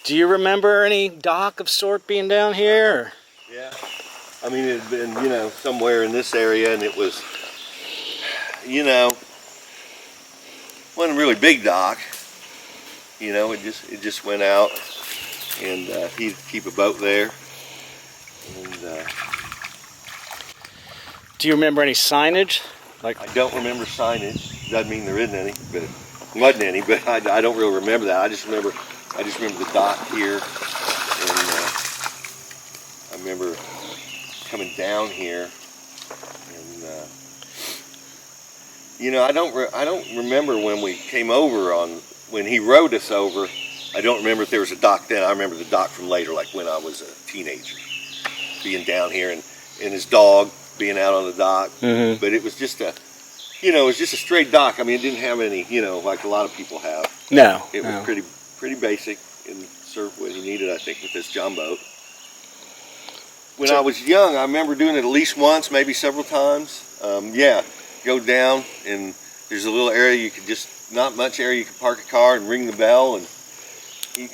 Do you remember any dock of sort being down here? Or? Yeah. I mean, it had been, you know, somewhere in this area, and it was, you know, wasn't a really big dock. You know, it just went out, and he'd keep a boat there. And do you remember any signage? Like, I don't remember signage. Doesn't mean there isn't any, but wasn't any. But I don't really remember that. I just remember the dock here, and I remember coming down here, and you know, I don't remember when we came over when he rowed us over. I don't remember if there was a dock then. I remember the dock from later, like when I was a teenager, being down here, and his dog being out on the dock. Mm-hmm. But it was just a, you know, it was just a straight dock. I mean, it didn't have any, you know, like a lot of people have. No. It was pretty basic and served what he needed, I think, with this John boat. When I was young, I remember doing it at least once, maybe several times. Yeah, go down, and there's a little area you could just, not much area, you could park a car and ring the bell, and he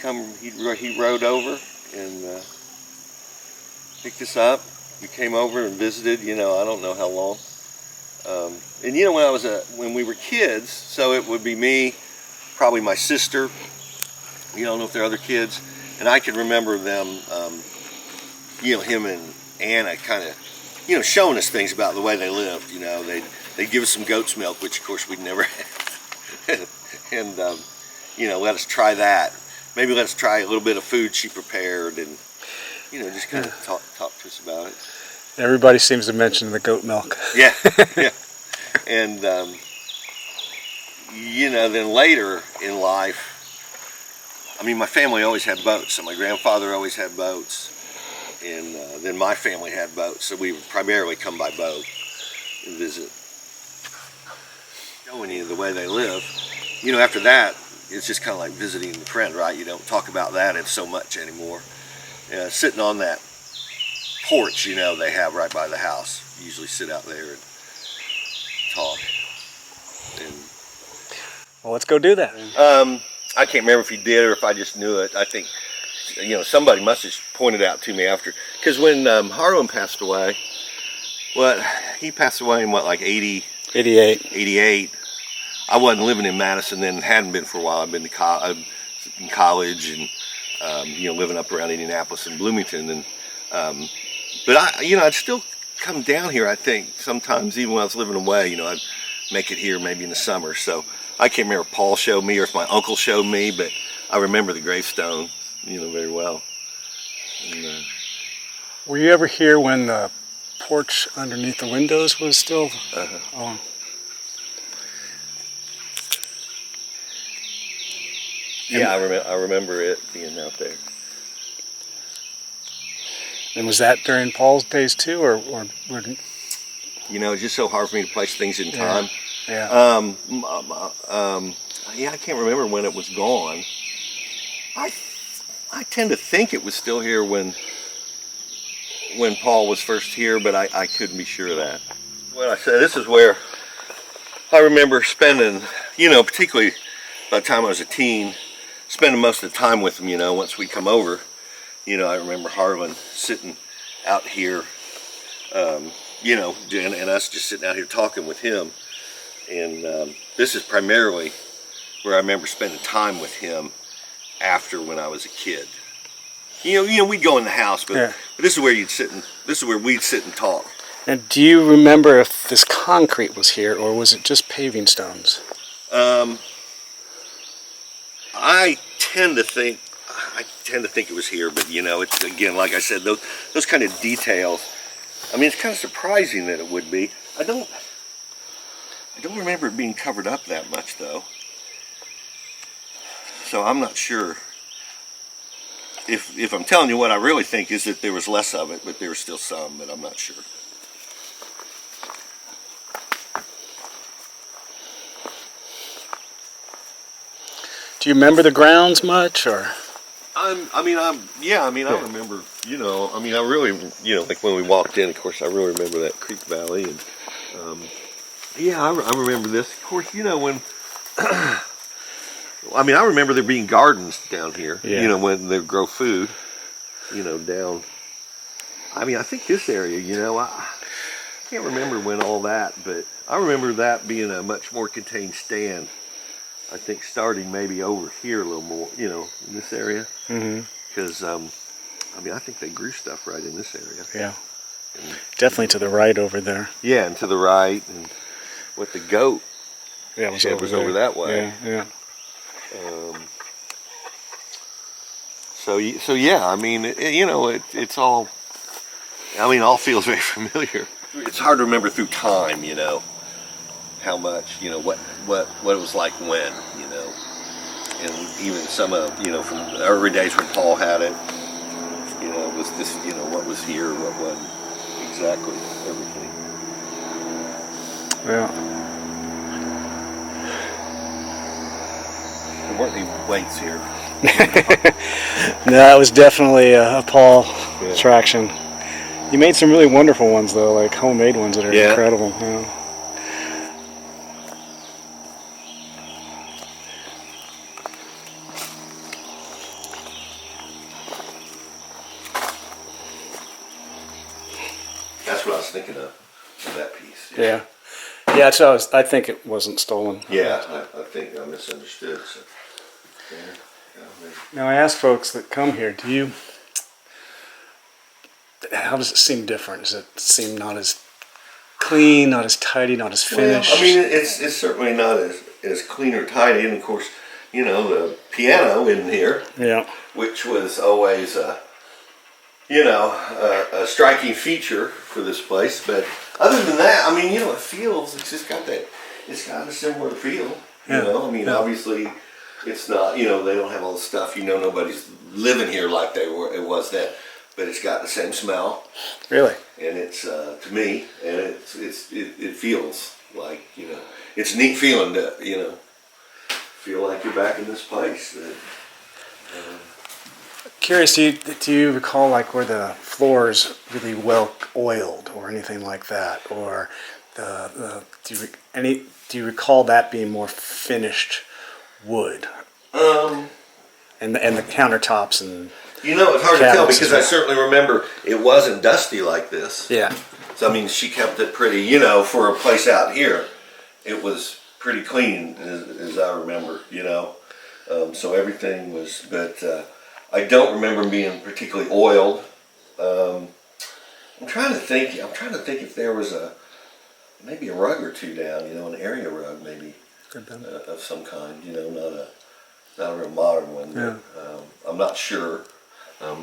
rode over and picked us up. We came over and visited, you know, I don't know how long. And you know, when we were kids, so it would be me, probably my sister, you don't know if there are other kids, and I can remember them, you know, him and Anna kind of, you know, showing us things about the way they lived. You know, they'd give us some goat's milk, which of course we'd never had, and you know, let us try that. Maybe let us try a little bit of food she prepared, and you know, just kind of talk to us about it. Everybody seems to mention the goat milk. Yeah, yeah, and you know, then later in life, I mean, my family always had boats. So my grandfather always had boats. And then my family had boats, so we would primarily come by boat and visit. Showing you the way they live. You know, after that, it's just kind of like visiting a friend, right? You don't talk about that so much anymore. Sitting on that porch, you know, they have right by the house. You usually sit out there and talk. And, well, let's go do that. I can't remember if he did or if I just knew it. I think, you know, somebody must have pointed out to me after, because when Harlan passed away, he passed away in what, like 88. I wasn't living in Madison then, hadn't been for a while. I've been in college and you know, living up around Indianapolis and Bloomington, and but I'd still come down here. I think sometimes, even when I was living away, you know, I'd make it here maybe in the summer. So I can't remember if Paul showed me or if my uncle showed me, but I remember the gravestone, you know, very well. And, were you ever here when the porch underneath the windows was still on? Yeah, I remember it being out there. And was that during Paul's days too, or you know, it's just so hard for me to place things in time. Yeah. Yeah, I can't remember when it was gone. I tend to think it was still here when Paul was first here, but I couldn't be sure of that. Well, I said this is where I remember spending, you know, particularly by the time I was a teen, spending most of the time with him. You know, once we come over, you know, I remember Harlan sitting out here, you know, and us just sitting out here talking with him. And this is primarily where I remember spending time with him after when I was a kid. You know, we'd go in the house, but this is where we'd sit and talk. And do you remember if this concrete was here, or was it just paving stones? I tend to think it was here, but you know, it's, again, like I said, those kind of details. I mean, it's kind of surprising that it would be. I don't remember it being covered up that much, though. So I'm not sure. If I'm telling you what I really think is that there was less of it, but there was still some, but I'm not sure. Do you remember the grounds much, or? I remember, you know, I mean, I really, you know, like when we walked in, of course, I really remember that creek valley, and yeah, I remember this. Of course, you know, when I mean, I remember there being gardens down here, Yeah. you know, when they grow food, you know, down. I mean, I think this area, you know, I can't remember when all that, but I remember that being a much more contained stand. I think starting maybe over here a little more, you know, in this area. Because, I mean, I think they grew stuff right in this area. Yeah. Definitely to the right over there. Yeah, and to the right, and with the goat. Yeah, it was over that way. Yeah. So yeah, I mean, you know, it's all. I mean, all feels very familiar. It's hard to remember through time, you know, how much, you know, what it was like when, you know, and even some of, you know, from the early days when Paul had it, you know, was this, you know, what was here, what wasn't, exactly everything. Yeah. There weren't any weights here. No, that was definitely a Paul attraction. You made some really wonderful ones, though, like homemade ones that are incredible. Yeah. That's what I was thinking of that piece. Yeah. Yeah, so I think it wasn't stolen. Yeah, I think I misunderstood. So. Yeah. Now, I ask folks that come here, how does it seem different? Does it seem not as clean, not as tidy, not as finished? Well, I mean, it's certainly not as clean or tidy, and of course, you know, the piano in here, which was always, you know, a striking feature for this place. But other than that, I mean, you know, it's just got that, it's got a similar feel. You know, I mean, obviously, it's not, you know, they don't have all the stuff. You know, nobody's living here like it was then. But it's got the same smell. Really? And it's to me, and it feels like, you know, it's a neat feeling to, you know, feel like you're back in this place. Curious, do you recall like where the floors really well oiled or anything like that, or do you recall that being more finished wood? And the countertops and. You know, it's hard to tell because I certainly remember it wasn't dusty like this. Yeah. So, I mean, she kept it pretty, you know, for a place out here, it was pretty clean as I remember, you know. So everything was, but I don't remember being particularly oiled. I'm trying to think if there was maybe a rug or two down, you know, an area rug maybe of some kind, you know, not a real modern one. Yeah. But, I'm not sure.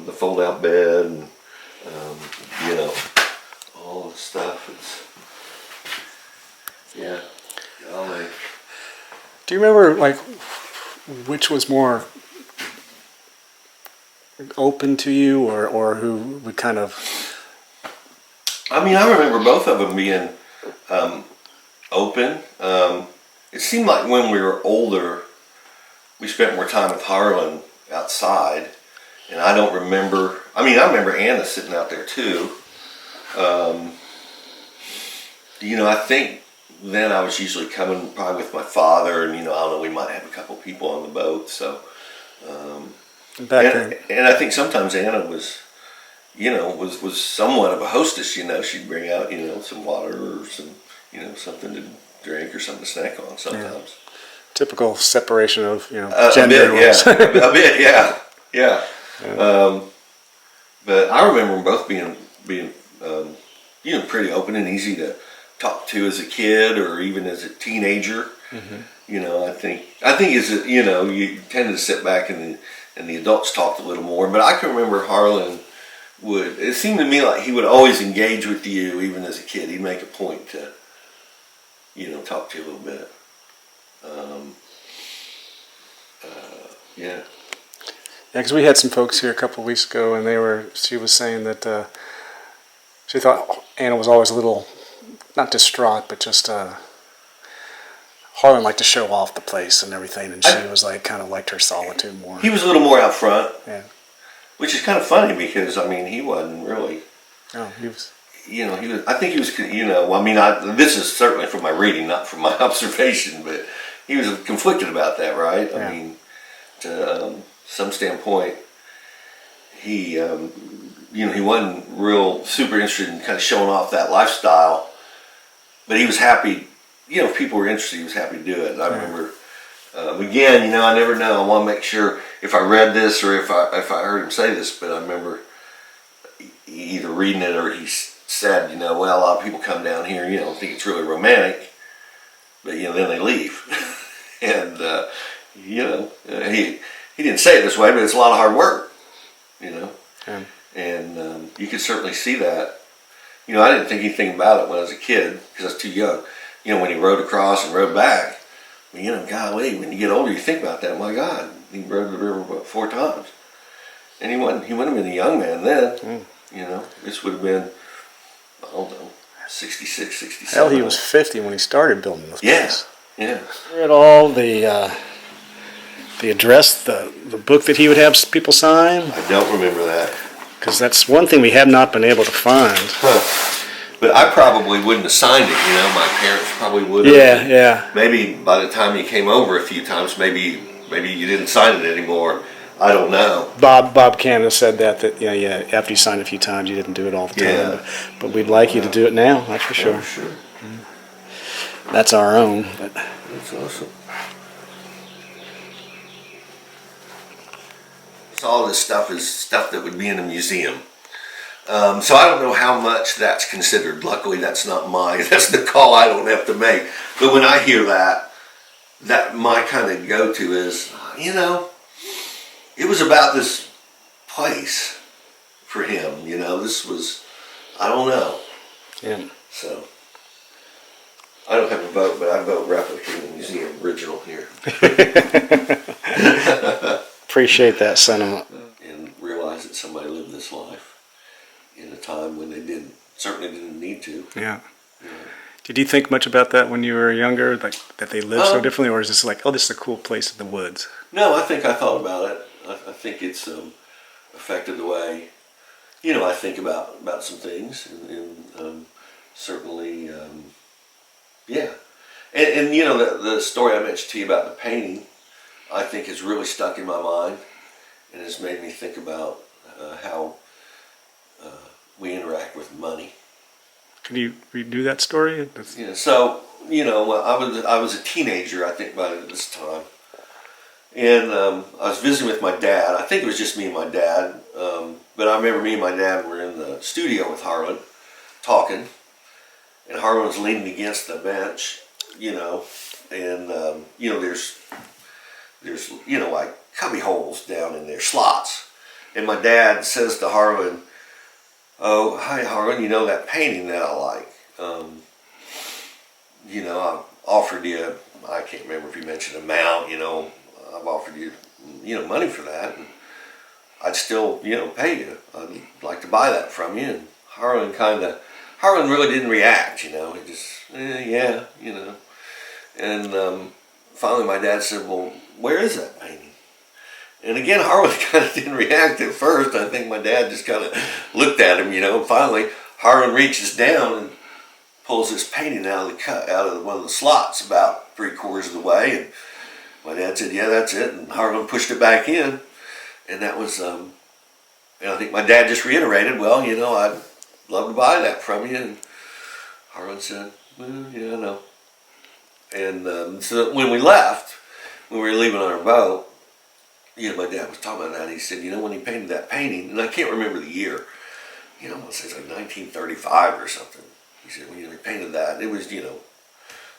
The fold-out bed, and you know, all the stuff. Golly. Do you remember like which was more open to you, or who would kind of? I mean, I remember both of them being open. It seemed like when we were older, we spent more time with Harlan outside. And I don't remember, I mean, I remember Anna sitting out there too. You know, I think then I was usually coming probably with my father, and, you know, I don't know, we might have a couple people on the boat, so. And I think sometimes Anna was, you know, was somewhat of a hostess, you know. She'd bring out, you know, some water or some, you know, something to drink or something to snack on sometimes. Yeah. Typical separation of, you know, gender. A bit, yeah. But I remember them both being you know, pretty open and easy to talk to as a kid or even as a teenager. Mm-hmm. You know, I think as a, you know, you tended to sit back and the adults talked a little more. But I can remember Harlan it seemed to me like he would always engage with you even as a kid. He'd make a point to, you know, talk to you a little bit. Yeah. Yeah, because we had some folks here a couple of weeks ago, and she was saying that she thought Anna was always a little, not distraught, but just Harlan liked to show off the place and everything, and she was like, kind of liked her solitude more. He was a little more out front. Yeah. Which is kind of funny because, I mean, he wasn't really. Oh, he was. You know, I think he was, you know, I mean, this is certainly from my reading, not from my observation, but, he was conflicted about that, right? Yeah. I mean, to some standpoint, he, he wasn't real super interested in kind of showing off that lifestyle, but he was happy. If people were interested, he was happy to do it. And I remember, again, I never know. I want to make sure if I read this or if I heard him say this, but I remember either reading it or he said, well, a lot of people come down here, think it's really romantic, but then they leave. And he didn't say it this way, but it's a lot of hard work, Yeah. and you could certainly see that. I didn't think anything about it when I was a kid because I was too young. When he rode across and rode back, golly, when you get older, you think about that. My God, he rode the river about 4 times, and he wouldn't have been a young man then. This would have been, I don't know, 66, 67. Hell, he was 50 when he started building this place. Yeah. Read all the address, the book that he would have people sign. I don't remember that. Because that's one thing we have not been able to find. But I probably wouldn't have signed it, My parents probably would have. Yeah. Maybe by the time you came over a few times, maybe you didn't sign it anymore. I don't know. Bob Canada said that after you signed a few times, you didn't do it all the time. Yeah. But we'd like you to do it now, that's for sure. Yeah, for sure. That's our own. But. That's awesome. So all this stuff is stuff that would be in a museum. So I don't know how much that's considered. Luckily, that's the call I don't have to make. But when I hear that my kind of go-to is, it was about this place for him. This was, I don't know. Yeah. So I don't have a vote, but I vote replica in the museum original here. Appreciate that sentiment. And realize that somebody lived this life in a time when they certainly didn't need to. Yeah. Did you think much about that when you were younger, like that they lived so differently, or is this like, this is a cool place in the woods? No, I think I thought about it. I think it's affected the way, I think about some things, and certainly, yeah. And the story I mentioned to you about the painting, I think has really stuck in my mind and has made me think about how we interact with money. Can you redo that story? So I was a teenager, I think, by this time, and I was visiting with my dad. I think it was just me and my dad, but I remember me and my dad were in the studio with Harlan talking, and Harlan was leaning against the bench, and there's like cubby holes down in there, slots. And my dad says to Harlan, "Oh, hi Harlan, that painting that I like. I offered you, I can't remember if you mentioned amount, I've offered you, money for that, and I'd still, pay you. I'd like to buy that from you." And Harlan really didn't react, he just, yeah. And finally my dad said, "Well, where is that painting?" And again, Harlan kind of didn't react at first. I think my dad just kind of looked at him, and finally Harlan reaches down and pulls this painting out of one of the slots about 3/4 of the way. And my dad said, "Yeah, that's it." And Harlan pushed it back in. And that was, and I think my dad just reiterated, "Well, I'd love to buy that from you." And Harlan said, "Well, yeah, I know." And so when we left, when we were leaving on our boat, my dad was talking about that. He said, when he painted that painting, and I can't remember the year, I want to say it's like 1935 or something. He said, he painted that. It was,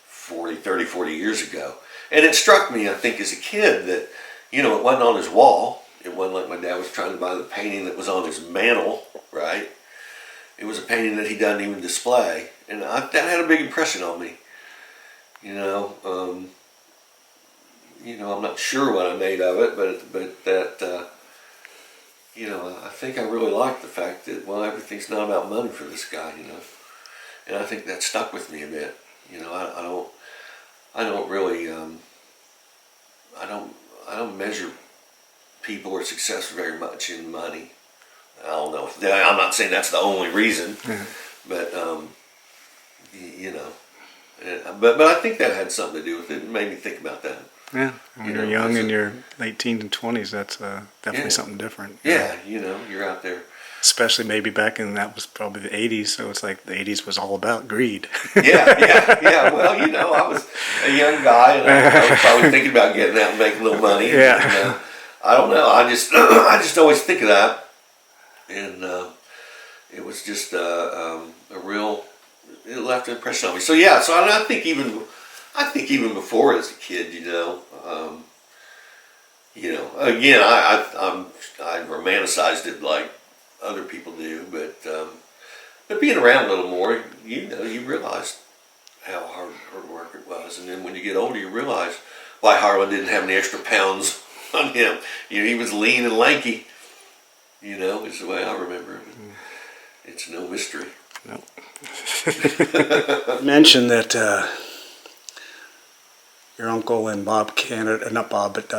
40 years ago. And it struck me, I think, as a kid that, it wasn't on his wall. It wasn't like my dad was trying to buy the painting that was on his mantle, right? It was a painting that he doesn't even display. And that had a big impression on me. I'm not sure what I made of it, but that, I think I really like the fact that, everything's not about money for this guy, and I think that stuck with me a bit. I don't really, I don't measure people or success very much in money. I don't know. I'm not saying that's the only reason, but, But I think that had something to do with it. It made me think about that. Yeah, when you're young in your late teens and 20s, that's definitely something different. Yeah, you're out there. Especially maybe back in, that was probably the 80s, so it's like the 80s was all about greed. Yeah. Well, I was a young guy, and I was probably thinking about getting out and making a little money. Yeah. And, I don't know. I just always think of that, and it was just a real. It left an impression on me. So yeah. So I think even before as a kid, again, I romanticized it like other people do, but being around a little more, you realize how hard work it was, and then when you get older, you realize why Harlan didn't have any extra pounds on him. He was lean and lanky. Is the way I remember him. It's no mystery. No. Mentioned that your uncle and Bob Canada, not Bob, but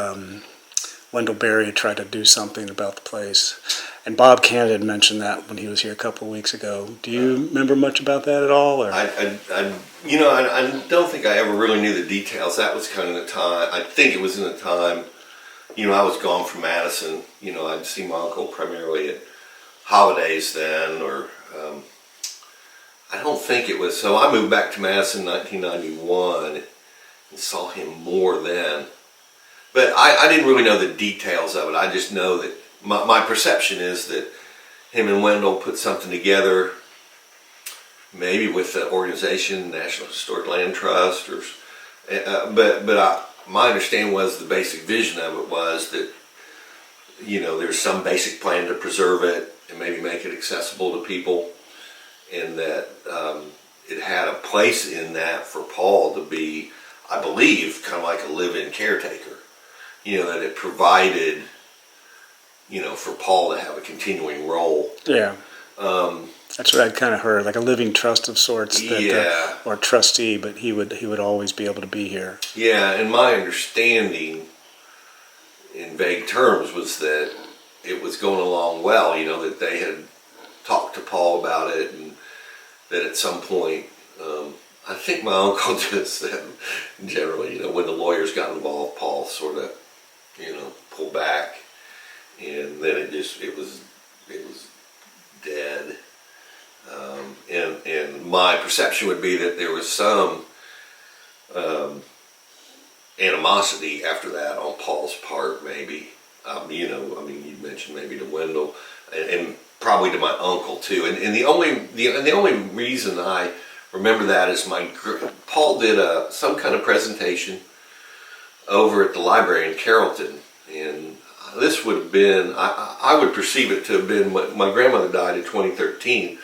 Wendell Berry tried to do something about the place. And Bob Canada had mentioned that when he was here a couple of weeks ago. Do you remember much about that at all? Or? I don't think I ever really knew the details. That was kind of the time. I think it was in the time, I was gone from Madison. I'd see my uncle primarily at holidays then, or I don't think it was. So I moved back to Madison in 1991 and saw him more then. But I didn't really know the details of it. I just know that my perception is that him and Wendell put something together, maybe with the organization, National Historic Land Trust, but my understanding was the basic vision of it was that, there's some basic plan to preserve it and maybe make it accessible to people, and that it had a place in that for Paul to be, I believe, kind of like a live-in caretaker. That it provided, for Paul to have a continuing role. Yeah. That's what I'd kind of heard, like a living trust of sorts. That, or trustee, but he would always be able to be here. Yeah, and my understanding, in vague terms, was that it was going along well. That they had talked to Paul about it, and that at some point, I think my uncle just said, generally, when the lawyers got involved, Paul sort of, pulled back, and then it was dead. And my perception would be that there was some animosity after that on Paul's part, maybe. You mentioned maybe to Wendell, and probably to my uncle too. And the only reason I remember that is Paul did some kind of presentation over at the library in Carrollton, and this would have been, I would perceive it to have been, my grandmother died in 2013.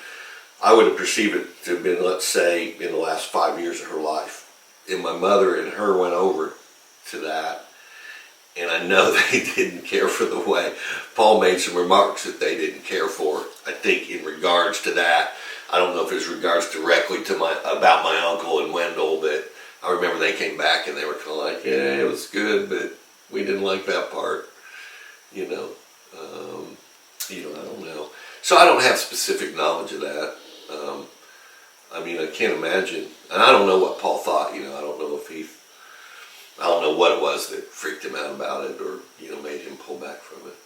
I would have perceived it to have been, let's say, in the last 5 years of her life. And my mother and her went over to that, and I know they didn't care for the way Paul made some remarks that they didn't care for. I think in regards to that, I don't know if it was regards directly to about my uncle and Wendell, but I remember they came back and they were kind of like, yeah, it was good, but we didn't like that part. I don't know. So I don't have specific knowledge of that. I can't imagine, and I don't know what Paul thought. I don't know I don't know what it was that freaked him out about it, or made him pull back from it.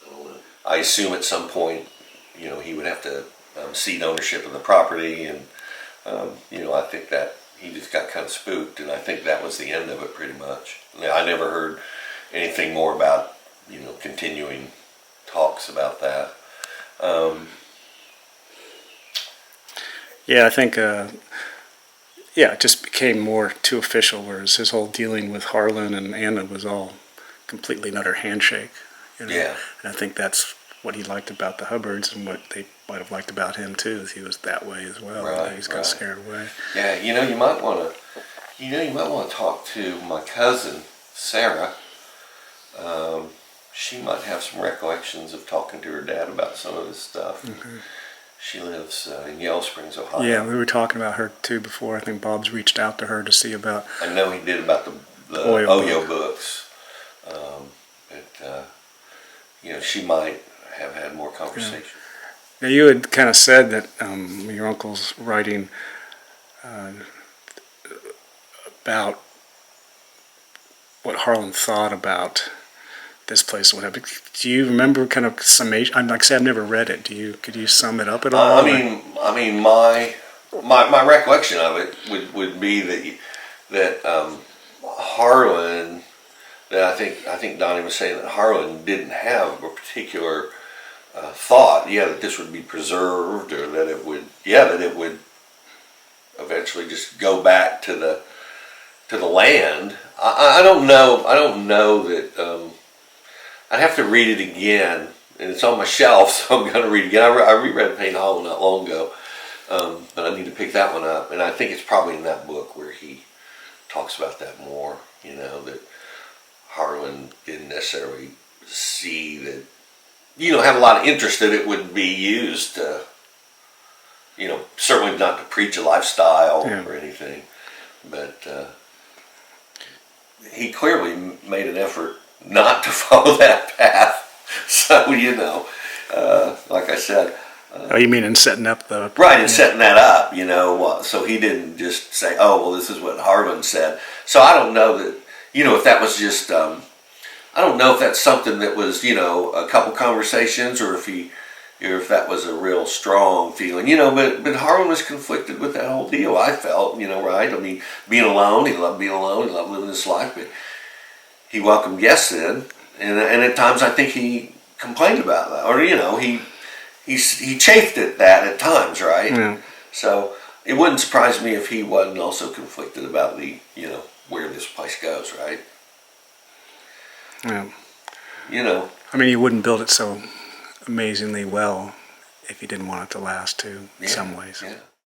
I don't know. I assume at some point, he would have to cede ownership of the property, and I think that he just got kind of spooked, and I think that was the end of it pretty much. I never heard anything more about continuing talks about that. Yeah, I think, it just became more too official, whereas his whole dealing with Harlan and Anna was all completely another handshake. Yeah. And I think that's what he liked about the Hubbards, and what they might have liked about him too, is he was that way as well. Right, He just got scared away. Yeah, you might want to talk to my cousin, Sarah. She might have some recollections of talking to her dad about some of this stuff. Mm-hmm. She lives in Yellow Springs, Ohio. Yeah, we were talking about her too before. I think Bob's reached out to her to see about. I know he did about the Oyo books. But she might have had more conversation. Yeah. Now, you had kind of said that your uncle's writing about what Harlan thought about this place and what happened. Do you remember kind of summation? Like I said, I've never read it. Could you sum it up at all? My recollection of it would be that Harlan, that I think Donnie was saying that Harlan didn't have a particular thought, that this would be preserved, or that it would eventually just go back to the land. I don't know that. I'd have to read it again, and it's on my shelf, so I'm going to read it again. I reread Payne Hollow not long ago, but I need to pick that one up, and I think it's probably in that book where he talks about that more. That Harlan didn't necessarily see that. Have a lot of interest that it would be used. Certainly not to preach a lifestyle or anything, but he clearly made an effort not to follow that path. So, like I said. Oh, you mean in setting up the... Right, in setting that up, so he didn't just say, oh, well, this is what Harlan said. So I don't know that, if that was just, I don't know if that's something that was, a couple conversations, or if that was a real strong feeling, but Harlan was conflicted with that whole deal, I felt, right? I mean, being alone, he loved being alone, he loved living his life, but he welcomed guests in, and at times I think he complained about that, or, he chafed at that at times, right? Yeah. So it wouldn't surprise me if he wasn't also conflicted about where this place goes, right? Yeah. I mean, you wouldn't build it so amazingly well if you didn't want it to last too, in some ways. Yeah.